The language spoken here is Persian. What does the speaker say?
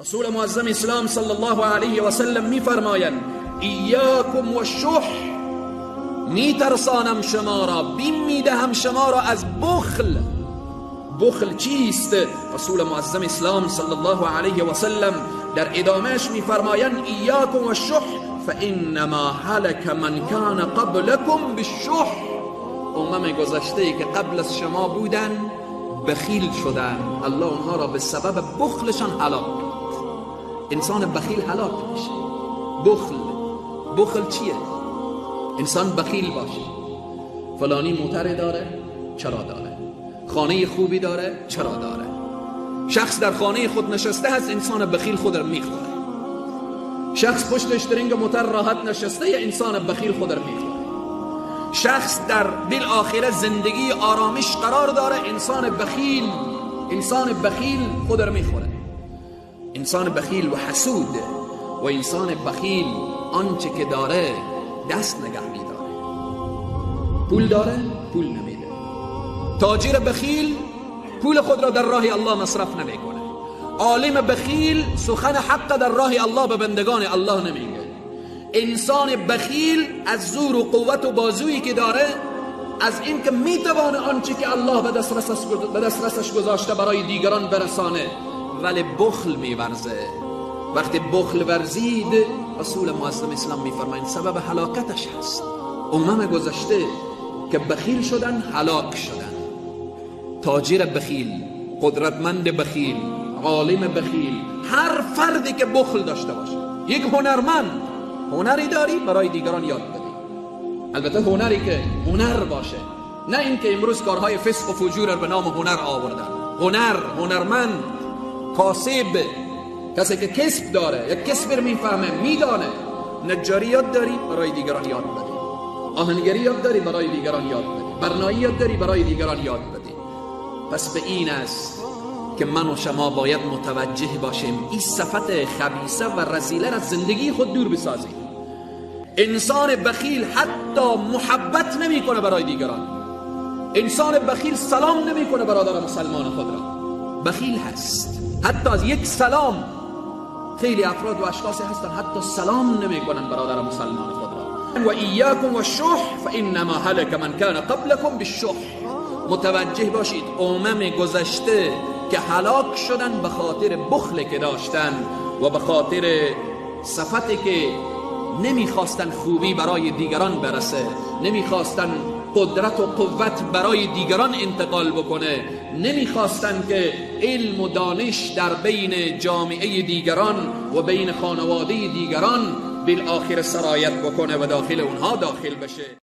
رسول معظم اسلام صلی الله علیه و سلم میفرمایند ایاکم و شح، میترسانم شما را، بیم میدهم شما را از بخل. بخل چیست؟ رسول معظم اسلام صلی الله علیه و سلم در ادامهش میفرمایند ایاکم و شح فانما هلك من کان قبلکم بالشح. امم گذشته که قبل از شما بودن بخیل شدن، الله اونها را به سبب بخلشان هلاک کرد. انسان بخیل هلاک میشه. بخل چیه؟ انسان بخیل باشه. فلانی موتر داره، چرا داره؟ خانه خوبی داره، چرا داره؟ شخص در خانه خود نشسته هست، انسان بخیل خود را میخوره. شخص پشت اشترینگ موتر راحت نشسته، انسان بخیل خود را میخوره. شخص در بالآخره زندگی آرامش قرار داره، انسان بخیل خود را میخوره. انسان بخیل و حسود و انسان بخیل آنچه که داره دست نگه میداره. پول داره، پول نمیده. تاجر بخیل پول خود را در راه الله مصرف نمیکنه. عالم بخیل سخن حق در راه الله به بندگان الله نمیگه. انسان بخیل از زور و قوت و بازویی که داره، از این که میتوانه آنچه که الله به دسترسش گذاشته برای دیگران برسانه، ولی بخل میورزه. وقتی بخل ورزید، رسول معظم اسلام میفرمایند سبب هلاکتش هست. امم گذشته که بخیل شدن هلاک شدن. تاجر بخیل، قدرتمند بخیل، عالم بخیل، هر فردی که بخل داشته باشه. یک هنرمند، هنری داری برای دیگران یاد بدی. البته هنری که هنر باشه، نه اینکه امروز کارهای فسق و فجور به نام هنر آوردن. هنرمند، کاسب، کسی که کسب داره، یک کسب رو میفهمه، میدانه. نجاری یاد داری برای دیگران یاد بدی. آهنگری یاد داری برای دیگران یاد بدی. برنایی یاد داری برای دیگران یاد بدی. پس به این است که من و شما باید متوجه باشیم این صفت خبیثه و رذیله از زندگی خود دور بسازیم. انسان بخیل حتی محبت نمیکنه برای دیگران. انسان بخیل سلام نمیکنه برادر مسلمان خود را. بخیل هست. حتی از یک سلام، خیلی افراد و اشخاصی هستن حتی سلام نمیکنن برادر مسلمان خود را. و ایاکم و شح فانما هلك من کان قبلکم بالشح. متوجه باشید امم گذشته که هلاک شدن به خاطر بخل که داشتن و به خاطر صفتی که نمیخواستن خوبی برای دیگران برسه، نمیخواستن قدرت و قوت برای دیگران انتقال بکنه، نمیخواستن که علم و دانش در بین جامعه دیگران و بین خانواده دیگران بالآخر سرایت بکنه و داخل اونها داخل بشه.